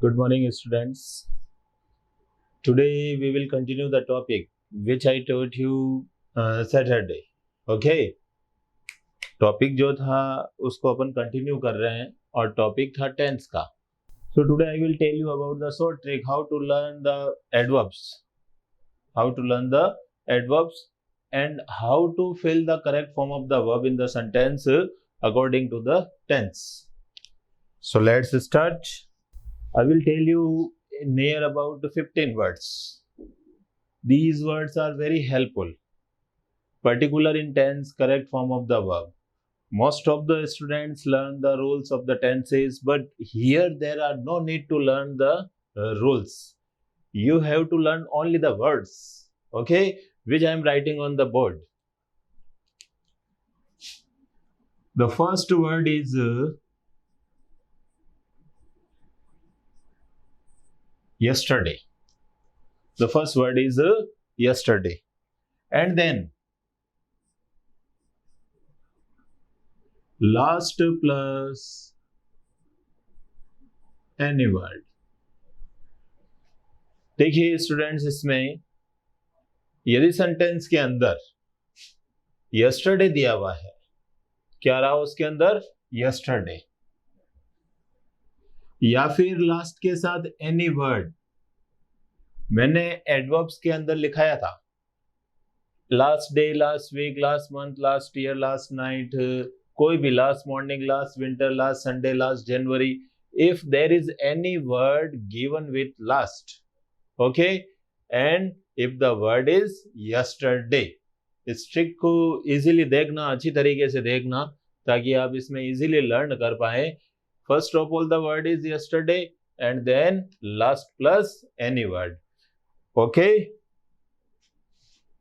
Good morning, students. Today we will continue the topic which I told you Saturday. Okay? Topic जो था उसको अपन continue कर रहे हैं और टॉपिक था टेंस का. So today I will tell you about the short trick how to learn the adverbs. How to learn the adverbs and how to fill the correct form of the verb in the sentence according to the tense. So let's start. I will tell you near about 15 words. These words are very helpful, particular in tense, correct form of the verb. Most of the students learn the rules of the tenses, but here there are no need to learn the rules. You have to learn only the words, okay, which I am writing on the board. The first word is yesterday. The first word is yesterday. And then last plus any word. देखिए students, इसमें यदि sentence के अंदर yesterday दिया हुआ है, क्या रहा उसके अंदर yesterday, या फिर लास्ट के साथ एनी वर्ड मैंने एडवर्ब्स के अंदर लिखाया था. Last day, last week, last month, last year, last night, कोई भी, last morning, last winter, last Sunday, last January. If there is any word given with last, okay, and if the word is yesterday. इस trick को easily देखना, अच्छी तरीके से देखना, ताकि आप इसमें इजीली लर्न कर पाए. First of all, the word is yesterday and then last plus any word. Okay?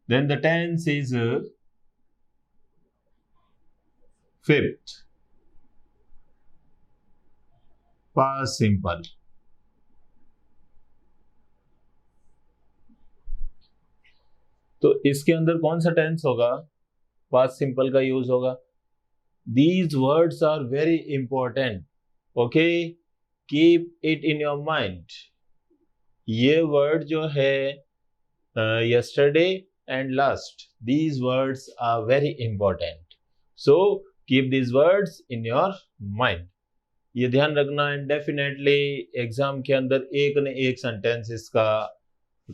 Then the tense is fifth. Past simple. तो इसके अंदर कौन सा टेंस होगा? पास्ट सिंपल का यूज होगा. These words are very important. Okay, keep it in your mind. ये word जो है yesterday and last, these words are very important. So keep these words in your mind. ये ध्यान रखना. And definitely exam के अंदर एक न एक सेंटेंस इसका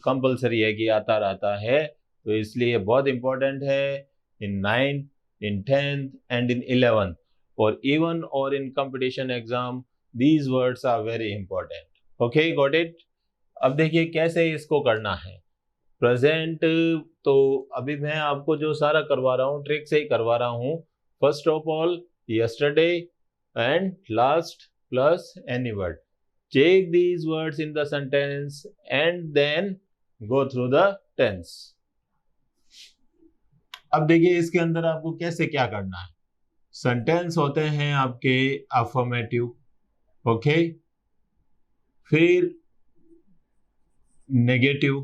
कंपलसरी है कि आता रहता है, तो इसलिए बहुत इंपॉर्टेंट है. इन 9th, in 10th and in 11th, or even or in competition exam, these words are very important. Okay, got it? अब देखिए कैसे इसको करना है. प्रेजेंट तो अभी मैं आपको जो सारा करवा रहा हूँ ट्रिक से ही करवा रहा हूँ. First of all yesterday and last plus any word. Check these words in the sentence and then go through the tense. अब देखिए इसके अंदर आपको कैसे क्या करना है. सेंटेंस होते हैं आपके अफर्मेटिव, ओके, फिर नेगेटिव.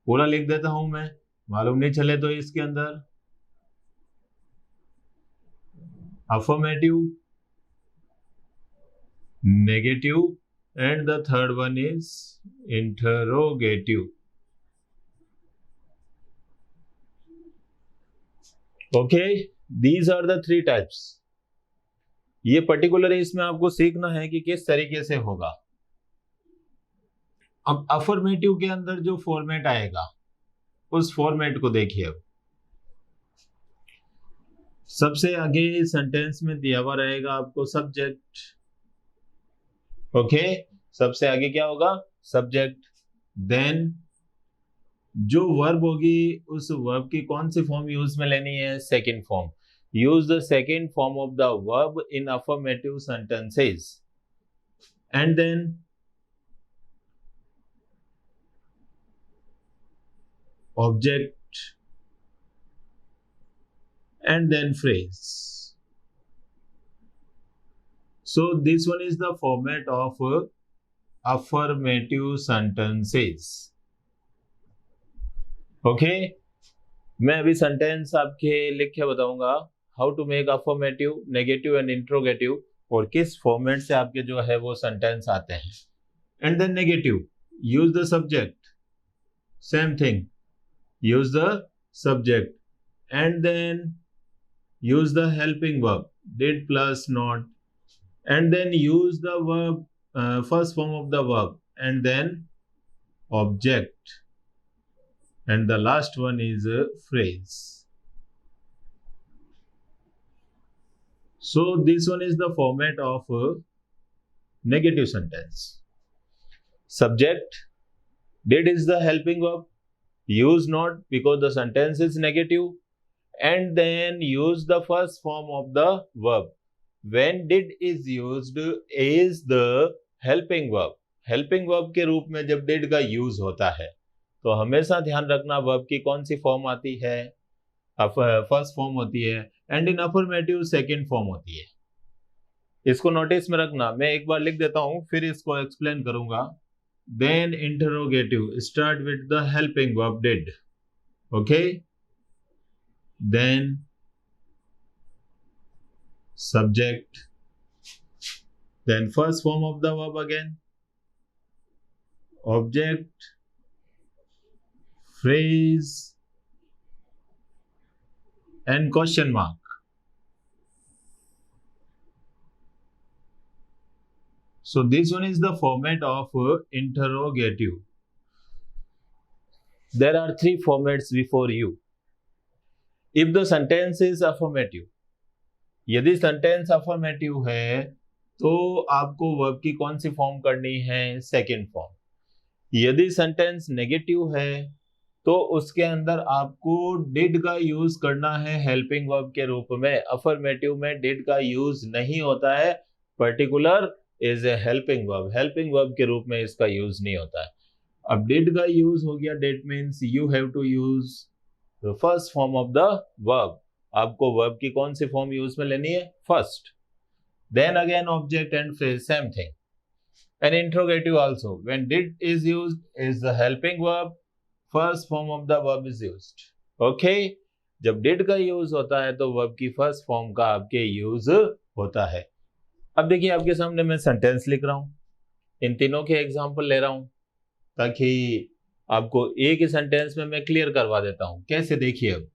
पूरा लिख देता हूं मैं, मालूम नहीं चले तो. इसके अंदर affirmative, negative, and the third one is interrogative. Okay, these are the 3 types. ये पर्टिकुलर इसमें आपको सीखना है कि किस तरीके से होगा. अब अफर्मेटिव के अंदर जो फॉर्मेट आएगा उस फॉर्मेट को देखिए. अब सबसे आगे सेंटेंस में दिया हुआ रहेगा आपको सब्जेक्ट. ओके, सबसे आगे क्या होगा? सब्जेक्ट. देन जो वर्ब होगी उस वर्ब की कौन सी फॉर्म यूज में लेनी है? Second form. Use the second form of the verb in affirmative sentences. And then object and then phrase. So this one is the format of affirmative sentences. Okay, मैं अभी sentence आपके लिख के बताऊंगा how to make affirmative, negative and interrogative, और किस format से आपके जो है वो सेंटेंस आते हैं. and then negative, use the subject, same thing, use the subject, and then use the helping verb, did plus not, and then use the verb, first form of the verb, and then object, and the last one is a phrase. So this one is the format of a negative sentence. Subject, did is the helping verb, use not because the sentence is negative, and then use the first form of the verb. When did is used is the helping verb. Helping verb के रूप में जब did का use होता है तो हमेशा ध्यान रखना वर्ब की कौन सी फॉर्म आती है, फर्स्ट फॉर्म होती है, and in affirmative second form होती है। इसको नोटिस में रखना, मैं एक बार लिख देता हूं फिर इसको एक्सप्लेन करूंगा। Then interrogative start with the helping verb did, okay, then subject, then first form of the verb again, object, phrase, and question mark. So this one is the format of interrogative. There are three formats before you. If the sentence is affirmative, यदि sentence affirmative है तो आपको verb की कौन सी form करनी है, second form. यदि सेंटेंस नेगेटिव है तो उसके अंदर आपको डिड का यूज करना है हेल्पिंग वर्ब के रूप में। अफर्मेटिव में डिड का यूज नहीं होता है, particular is a helping verb, helping verb के रूप में इसका यूज नहीं होता है। अब डिड का यूज हो गया, that means you have to use the first form of the verb. आपको वर्ब की कौन सी फॉर्म यूज में लेनी है, first, then again object and phrase, same thing, and interrogative also when did is used is the helping verb, first form of the verb is used, okay. जब did का use होता है तो verb की first form का आपके use होता है। अब देखिए आपके सामने मैं सेंटेंस लिख रहा हूं, इन तीनों के एग्जांपल ले रहा हूं ताकि आपको एक ही सेंटेंस में मैं क्लियर करवा देता हूं। कैसे, देखिए अब,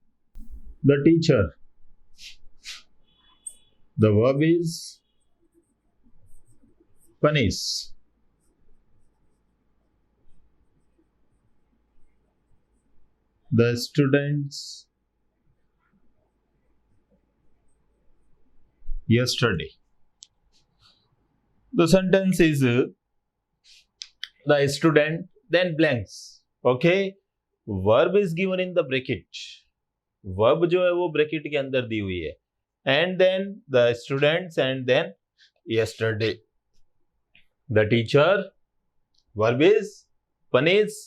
the teacher, the verb is punish, the students yesterday. The sentence is the student, then blanks, okay, verb is given in the bracket, verb जो है वो ब्रैकेट के अंदर दी हुई है, and then the students and then yesterday. The teacher, verb is punish,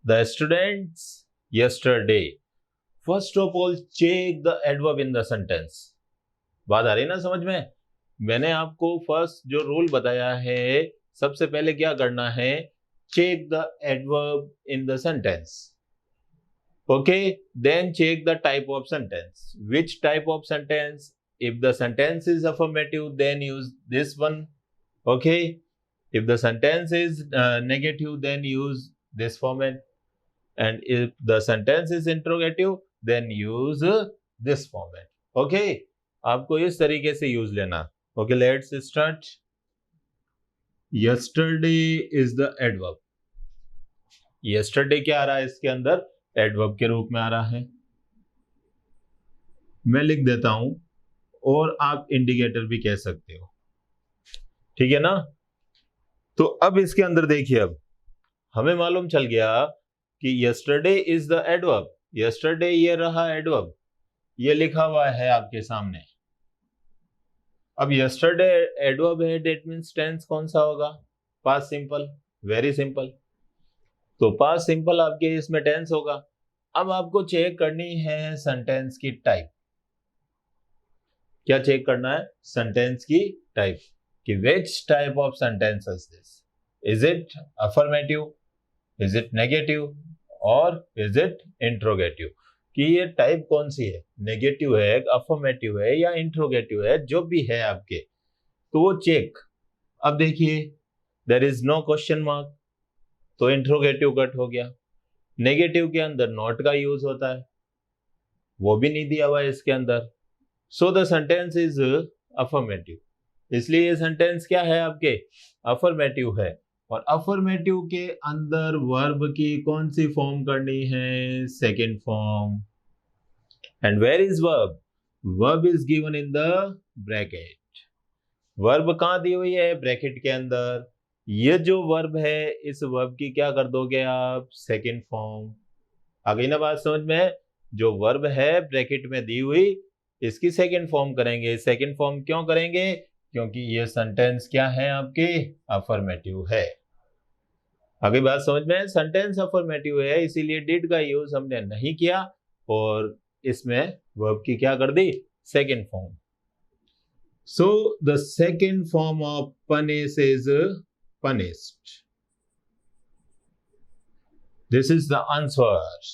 the students yesterday. First of all check the adverb in the sentence. बात आ रही है ना समझ में? मैंने आपको फर्स्ट जो रूल बताया है, सबसे पहले क्या करना है, check the adverb in the sentence, okay, then check the type of sentence. Which type of sentence? If the sentence is affirmative, then use this one, okay. If the sentence is negative, then use this format, and if the sentence is interrogative, then use this format, okay. आपको इस तरीके से use लेना, okay. Let's start. Yesterday is the adverb. Yesterday क्या आ रहा है इसके अंदर, एडवर्ब के रूप में आ रहा है। मैं लिख देता हूं और आप इंडिकेटर भी कह सकते हो, ठीक है ना। तो अब इसके अंदर देखिए, अब हमें मालूम चल गया कि yesterday is the adverb. Yesterday ये रहा एडवर्ब, ये लिखा हुआ है आपके सामने। अब यस्टरडे एडवर्ब है, डेट मीन्स टेंस कौन सा होगा, पास्ट सिंपल, वेरी सिंपल। तो पास्ट सिंपल आपके इसमें टेंस होगा। अब आपको चेक करनी है सेंटेंस की टाइप। क्या चेक करना है, सेंटेंस की टाइप, कि which type of sentence is this, is it affirmative, is it negative, और इज इट इंट्रोगेटिव, कि ये टाइप कौन सी है, नेगेटिव है, अफर्मेटिव है, या इंट्रोगेटिव है, जो भी है आपके, तो वो चेक। अब देखिए there is no question mark, तो इंट्रोगेटिव कट हो गया। नेगेटिव के अंदर नॉट का यूज होता है, वो भी नहीं दिया हुआ है इसके अंदर। So the sentence is affirmative, इसलिए ये सेंटेंस क्या है आपके, अफर्मेटिव है। और अफर्मेटिव के अंदर वर्ब की कौन सी फॉर्म करनी है, second form. And where is verb, verb is given in the bracket. Verb कहां दी हुई है, ब्रैकेट के अंदर। ये जो वर्ब है, इस वर्ब की क्या कर दोगे आप, सेकंड फॉर्म। आ गई ना बात समझ में। जो वर्ब है ब्रैकेट में दी हुई, इसकी सेकंड फॉर्म करेंगे। सेकंड फॉर्म क्यों करेंगे, क्योंकि ये सेंटेंस क्या है आपके, अफर्मेटिव है। अगली बात समझ में, सेंटेंस अफर्मेटिव है, इसीलिए डिड का यूज हमने नहीं किया और इसमें वर्ब की क्या कर दी, second form. So the second form of punish is punished. This is the answer.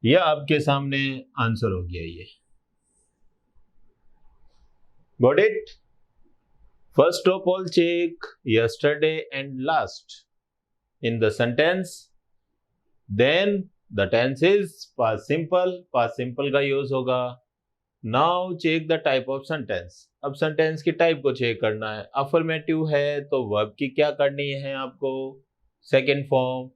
यह आपके सामने आंसर हो गया ये। Got it? First of all, check yesterday and last in the sentence. Then the tense is past simple. Past simple का use होगा। Now check the type of sentence. अब sentence की टाइप को चेक करना है। अफर्मेटिव है तो verb की क्या करनी है आपको, सेकेंड फॉर्म।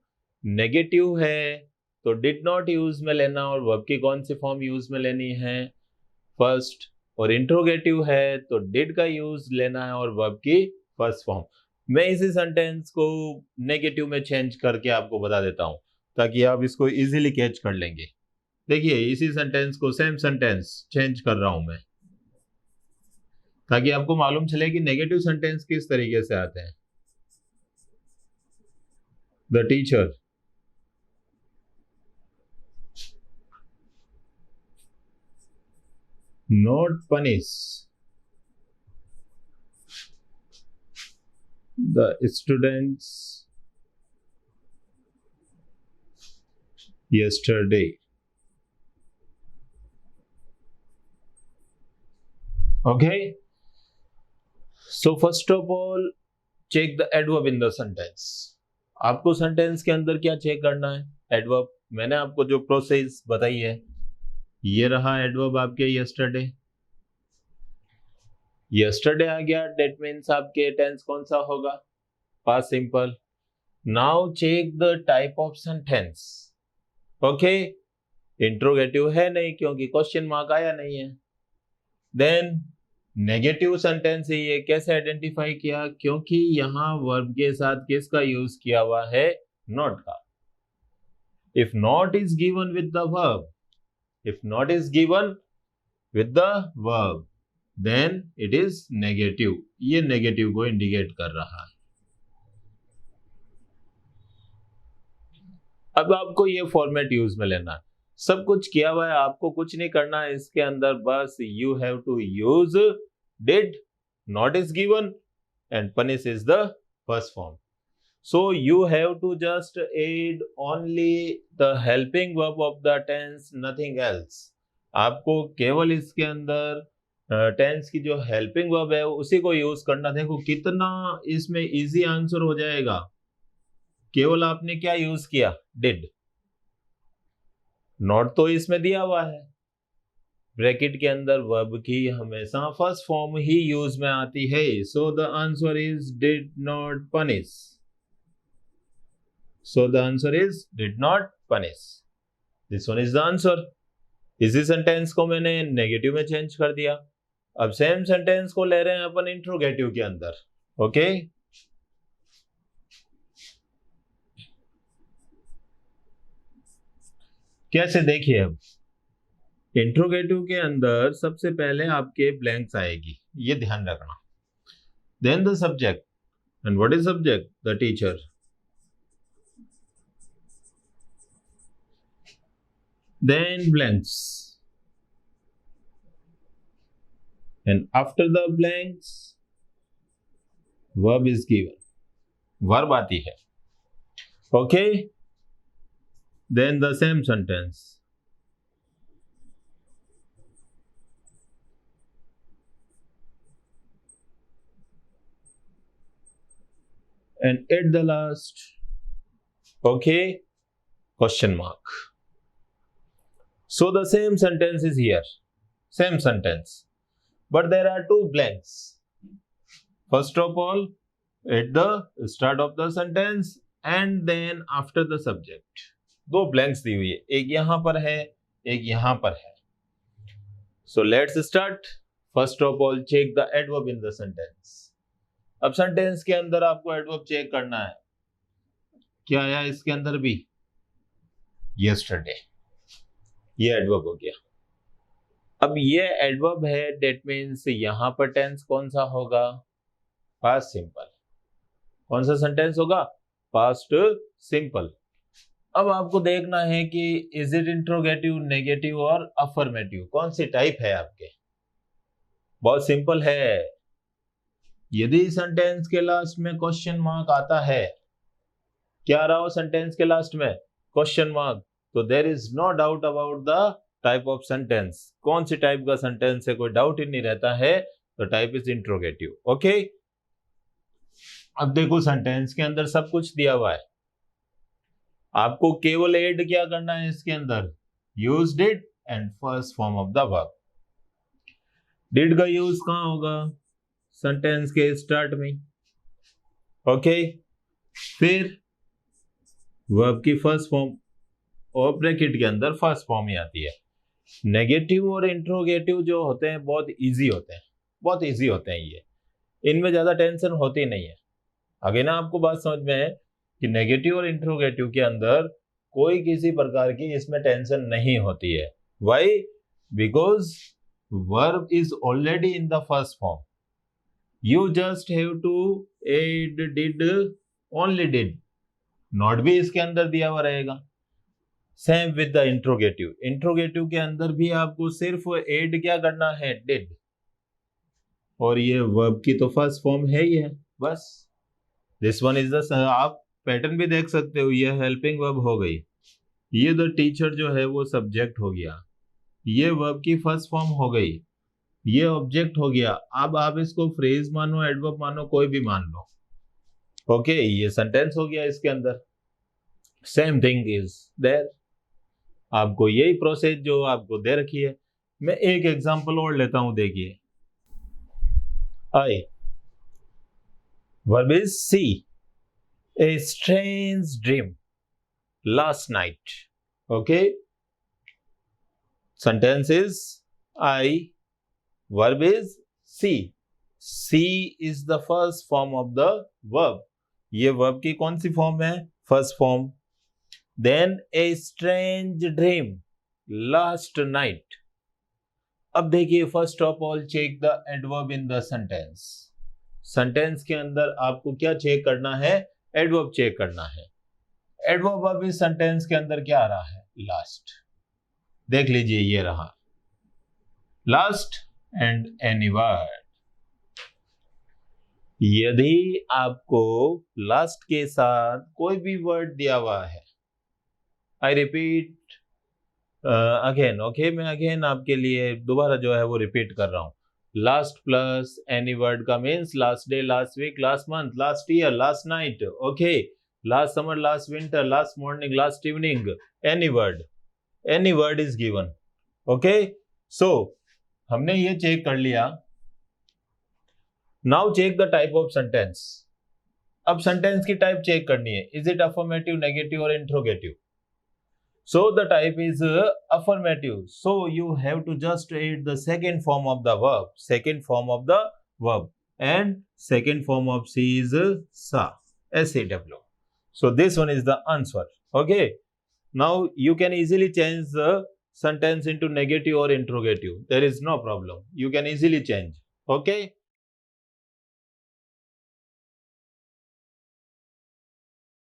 नेगेटिव है तो डिड नॉट यूज में लेना और वर्ब की कौन सी फॉर्म यूज में लेनी है, फर्स्ट। और इंट्रोगेटिव है तो डिड का यूज लेना है और वर्ब की फर्स्ट फॉर्म। मैं इसी सेंटेंस को नेगेटिव में चेंज करके आपको बता देता हूं ताकि आप इसको इजीली कैच कर लेंगे। देखिए इसी सेंटेंस को, सेम सेंटेंस चेंज कर रहा हूं मैं ताकि आपको मालूम चले कि नेगेटिव सेंटेंस किस तरीके से आते हैं। The teacher not punish the students yesterday. Okay, so first of all check the adverb in the sentence. आपको सेंटेंस के अंदर क्या चेक करना है, एडवर्ब। मैंने आपको जो प्रोसेस बताई है, ये रहा एडवर्ब आपके यस्टरडे। यस्टरडे आ गया, डेट मीन्स आपके टेंस कौन सा होगा, past simple. Now check the type of sentence. Okay, interrogative है नहीं क्योंकि क्वेश्चन मार्क आया नहीं है। देन नेगेटिव सेंटेंस है ये, कैसे आइडेंटिफाई किया, क्योंकि यहां वर्ब के साथ किसका यूज किया हुआ है, नॉट का। If not is given with the verb, if not is given with the verb, then it is negative. ये नेगेटिव को इंडिकेट कर रहा है। अब आपको ये फॉर्मेट यूज में लेना है। सब कुछ किया हुआ है, आपको कुछ नहीं करना है इसके अंदर, बस you have to use did, not is given and punish is the first form. So you have to just add only the helping verb of the tense, nothing else. आपको केवल इसके अंदर टेंस की जो हेल्पिंग वर्ब है उसी को use करना। देखो कितना इसमें इजी आंसर हो जाएगा। केवल आपने क्या यूज किया, डिड। नॉट तो इसमें दिया हुआ है, ब्रैकेट के अंदर वर्ब की हमेशा फर्स्ट फॉर्म ही यूज में आती है। So the answer is did not punish. So the answer is did not punish. This one is the answer. इसी सेंटेंस को मैंने नेगेटिव में चेंज कर दिया। अब सेम सेंटेंस को ले रहे हैं अपन इंट्रोगेटिव के अंदर। ओके, कैसे देखिए। अब इंट्रोगेटिव के अंदर सबसे पहले आपके ब्लैंक्स आएगी, ये ध्यान रखना। Then the subject, and what is subject, the teacher. Then blanks, and after the blanks verb is given, verb आती है। Okay, then the same sentence, and at the last, okay, question mark. So the same sentence is here, same sentence, but there are two blanks. First of all, at the start of the sentence and then after the subject, दो blanks दी हुई है, एक यहां पर है, एक यहां पर है. So let's start. First of all, check the adverb in the sentence. अब सेंटेंस के अंदर आपको एडवर्ब चेक करना है. क्या आया इसके अंदर भी? Yesterday. ये एडवर्ब हो गया. अब ये एडवर्ब है, डेट मीन्स यहां पर टेंस कौन सा होगा? Past simple. कौन सा सेंटेंस होगा? Past simple. अब आपको देखना है कि इज इट इंट्रोगेटिव, नेगेटिव और अफर्मेटिव, कौन सी टाइप है आपके? बहुत सिंपल है. यदि सेंटेंस के लास्ट में क्वेश्चन मार्क आता है, क्या आ रहा हो सेंटेंस के लास्ट में? Question mark. तो there is no doubt about the type of sentence. कौन सी टाइप का सेंटेंस है, कोई डाउट ही नहीं रहता है. तो टाइप इज इंट्रोगेटिव. ओके. अब देखो सेंटेंस के अंदर सब कुछ दिया हुआ है, आपको केवल ऐड क्या करना है इसके अंदर? Use did and first form of the verb. Did का यूज कहां होगा? सेंटेंस के स्टार्ट में. ओके. फिर वर्ब की फर्स्ट फॉर्म और ब्रैकेट के अंदर फर्स्ट फॉर्म ही आती है. नेगेटिव और इंट्रोगेटिव जो होते हैं बहुत इजी होते हैं, बहुत इजी होते हैं ये, इनमें ज्यादा टेंशन होती नहीं है. आगे ना आपको बात समझ में है कि नेगेटिव और इंट्रोगेटिव के अंदर कोई किसी प्रकार की इसमें टेंशन नहीं होती है. Why? Because verb is already in the first form. You just have to add did, only did. Not भी इसके अंदर दिया हुआ रहेगा. Same with the interrogative. Interrogative के अंदर भी आपको सिर्फ एड क्या करना है? डिड. और ये वर्ब की तो फर्स्ट फॉर्म है ही है, बस. दिस वन इज द, आप पैटर्न भी देख सकते हो, ये हेल्पिंग वर्ब हो गई, ये द टीचर जो है वो सब्जेक्ट हो गया, ये वर्ब की फर्स्ट फॉर्म हो गई, ये ऑब्जेक्ट हो गया. अब आप इसको फ्रेज मानो, एडवर्ब मानो, कोई भी मान लो. ओके, ये सेंटेंस हो गया इसके अंदर. Same thing is there. आपको यही प्रोसेस जो आपको दे रखी है. मैं एक एग्जांपल और लेता हूं, देखिए. I verb is C. A strange dream last night. Okay. Sentence is I. Verb is see. See is the first form of the verb. ये verb की कौन सी form है? First form. Then a strange dream last night. अब देखिए, first of all check the adverb in the sentence. Sentence के अंदर आपको क्या चेक करना है? एडवर्ब चेक करना है. एडवर्ब अब इस सेंटेंस के अंदर क्या आ रहा है? लास्ट. देख लीजिए, ये रहा लास्ट एंड एनी वर्ड. यदि आपको लास्ट के साथ कोई भी वर्ड दिया हुआ है, आई रिपीट अगेन. ओके, मैं अगेन आपके लिए दोबारा जो है वो रिपीट कर रहा हूं. लास्ट प्लस एनी वर्ड का means last day, last week, last month, last year, last night. Okay. Last summer, last winter, last morning, last evening. Any word is given. Okay. So हमने ये check कर लिया. Now check the type of sentence. अब sentence की type check करनी है. Is it affirmative, negative और interrogative? So the type is affirmative. So you have to just add the second form of the verb. Second form of the verb. And second form of C is sa. S-A-W. So this one is the answer. Okay. Now you can easily change the sentence into negative or interrogative. There is no problem. You can easily change. Okay.